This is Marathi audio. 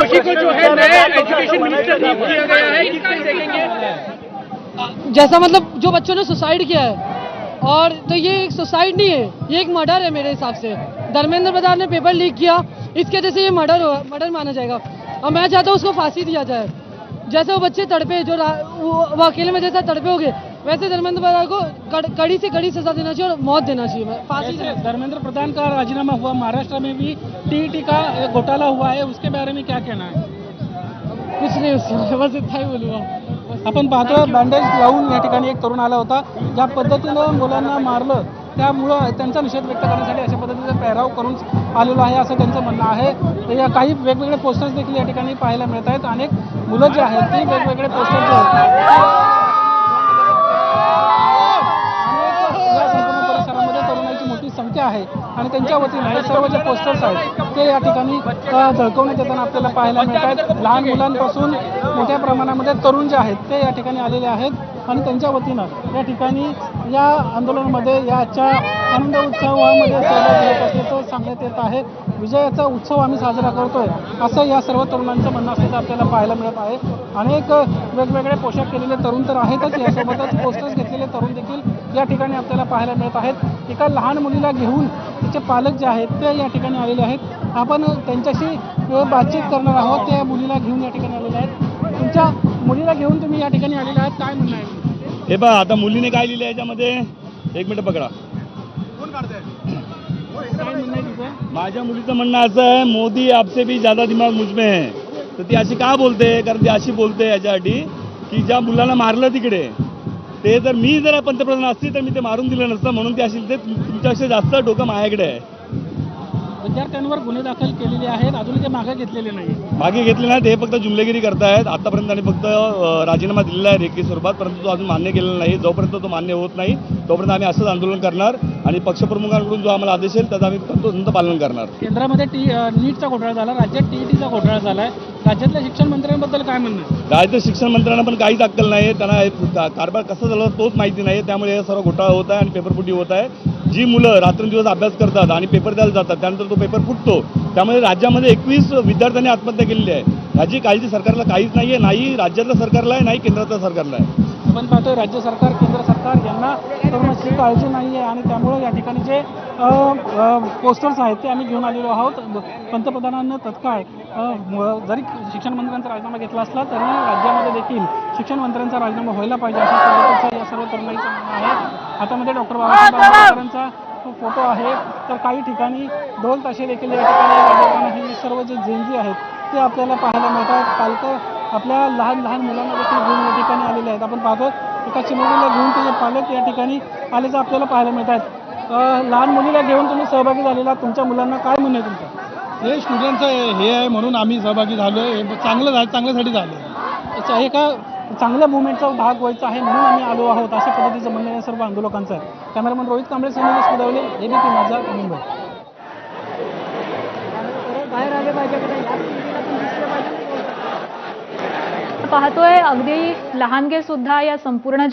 जोशी को जो है नया एजुकेशन मिनिस्टर नियुक्त किया गया है, किस तरह देखेंगे? जैसा मतलब जो बच्चों ने सुसाइड किया है, और तो ये एक सुसाइड नहीं है, ये एक मर्डर है मेरे हिसाब से। धर्मेंद्र प्रधान ने पेपर लीक किया, इसके वजह से ये मर्डर माना जाएगा। और मैं चाहता हूँ उसको फांसी दिया जाए। जैसे वो बच्चे तड़पे, वो अकेले में जैसा तड़पे हो गए, वैसे धर्मेंद्र प्रधान को कड़ी से कड़ी सजा देना चाहिए और मौत देना चाहिए, फांसी देना चाहिए। धर्मेंद्र प्रधान का राजीनामा हुआ, महाराष्ट्र में भी टीईटी का घोटाला हुआ है, उसके बारे में क्या कहना है? कुछ नहीं उससे, बस इतना ही बोलूँगा। आपण पाहतो बँडेज लावून या ठिकाणी एक तरुण आला होता, ज्या पद्धतीनं मुलांना मारलं त्यामुळं त्यांचा निषेध व्यक्त करण्यासाठी अशा पद्धतीचा पेहराव करून आलेलो आहे असं त्यांचं म्हणणं आहे। तर या काही वेगवेगळे पोस्टर्स देखील या ठिकाणी पाहायला मिळत आहेत। अनेक मुलं जी आहेत ती वेगवेगळे पोस्टर्स जे आहेत या संपूर्ण परिसरामध्ये तरुणांची मोठी संख्या आहे आणि त्यांच्या वतीने हे सर्व जे पोस्टर्स आहेत ते या ठिकाणी झळकवण्यात येताना आपल्याला पाहायला मिळत आहेत। लहान मुलांपासून मोठ्या प्रमाणामध्ये तरुण जे आहेत ते या ठिकाणी आलेले आहेत आणि त्यांच्या वतीनं या ठिकाणी या आंदोलनामध्ये याच्या आनंद उत्सवामध्ये सहभागी होत असल्याचं सांगण्यात येत आहे। विजयाचा उत्सव आम्ही साजरा करतोय असं या सर्व तरुणांचं म्हणणं असल्याचं आपल्याला पाहायला मिळत आहे। अनेक वेगवेगळे पोशाख केलेले तरुण तर आहेतच, यासोबतच पोस्टर्स घेतलेले तरुण देखील या ठिकाणी आपल्याला पाहायला मिळत आहेत। एका लहान मुलीला घेऊन तिचे पालक जे आहेत ते या ठिकाणी आलेले आहेत। आपण त्यांच्याशी बातचीत करणार आहोत। त्या मुलीला घेऊन या ठिकाणी आलेले आहेत। तुमच्या मुलीला घेऊन तुम्ही या ठिकाणी आलेले आहात, काय म्हणणं आहे? हे बघा आता मुलीने काय लिहिलं याच्यामध्ये, एक मिनिट पकडा। काय म्हणणं आहे तुझं? माझ्या मुलीचं म्हणणं असं आहे, मोदी आपसे भी ज्यादा दिमाग मुझमें है। तर ती अशी का बोलते, कारण ती अशी बोलते याच्यासाठी की ज्या मुलाला मारलं तिकडे ते जर मी जर पंतप्रधान असती तर मी ते मारून दिलं नसतं, म्हणून ती अशी ते तुमच्यापेक्षा जास्त डोकं माझ्याकडे आहे। विद्यार्थ्यांवर गुन्हे दाखल केलेले आहेत, अजून ते मागे घेतलेले नाही। मागे घेतले नाहीत, हे फक्त जुमलेगिरी करतायत। आतापर्यंत त्यांनी फक्त राजीनामा दिलेला आहे लेखी स्वरूपात, परंतु तो अजून मान्य केलेला नाही। जोपर्यंत तो मान्य होत नाही तोपर्यंत आम्ही असंच आंदोलन करणार आणि पक्षप्रमुखांकडून जो आम्हाला आदेश येईल त्याचं आम्ही तंतोतंत पालन करणार। केंद्रामध्ये नीटचा घोटाळा झाला, राज्यात टीईटीचा घोटाळा झाला आहे, राज्यातल्या शिक्षण मंत्र्यांबद्दल काय म्हणणं आहे? राज्याच्या शिक्षण मंत्र्यांना पण काहीच अक्कल नाही, त्यांना कारभार कसा झाला तोच माहिती नाही, त्यामुळे हे सर्व घोटाळा होत आहे आणि पेपरफुटी होत आहे। जी मुलं रात्रंदिवस अभ्यास करतात आणि पेपर द्यायला जातात त्यानंतर तो पेपर फुटतो, त्यामुळे राज्यामध्ये 21 विद्यार्थ्यांनी आत्महत्या केलेली आहे। ह्याची काळजी सरकारला काहीच नाही आहे, नाही राज्यातल्या सरकारला आहे, नाही केंद्राच्या सरकारला आहे। आपण पाहतोय राज्य सरकार, केंद्र सरकार यांना तरुणांची काळजी नाही आहे आणि त्यामुळे या ठिकाणी जे पोस्टर्स आहेत ते आम्ही घेऊन आलेलो आहोत। पंतप्रधानांना तत्काळ जरी शिक्षण मंत्र्यांचा राजीनामा घेतला असला तरी राज्यामध्ये देखील शिक्षण मंत्र्यांचा राजीनामा व्हायला पाहिजे अशा पद्धतीचा या सर्व तरुणाईचं म्हणणं आहे। हातामध्ये डॉक्टर बाबासाहेब आंबेडकरांचा फोटो आहे, तर काही ठिकाणी ढोल ताशे देखील या ठिकाणी वाजवताना हे सर्व जे जेनजी आहेत ते आपल्याला पाहायला मिळतात। पालक आपल्या लहान लहान मुलांना देखील घेऊन या ठिकाणी आलेले आहेत। आपण पाहतो एका चिमुरडीला घेऊन त्याचे पालक या ठिकाणी आल्याचं आपल्याला पाहायला मिळत आहेत। लहान मुलीला घेऊन तुम्ही सहभागी झालेला, तुमच्या मुलांना काय म्हणणं आहे तुमचं? हे स्टुडंटचं हे आहे म्हणून आम्ही सहभागी झालो आहे, चांगलं झालं, चांगल्यासाठी झालं। अच्छा, हे का चांगल्या मुवमेंटचा भाग व्हायचा आहे म्हणून आम्ही आलो आहोत अशा पद्धतीचं म्हणणं या सर्व आंदोलकांचं आहे। कॅमेरामन रोहित कांबळे, सनील सुदावले, एबीपी माझा, मुंबई। बाहेर आले पाहिजे, पाहतोय अगदी लहानगे सुद्धा या संपूर्ण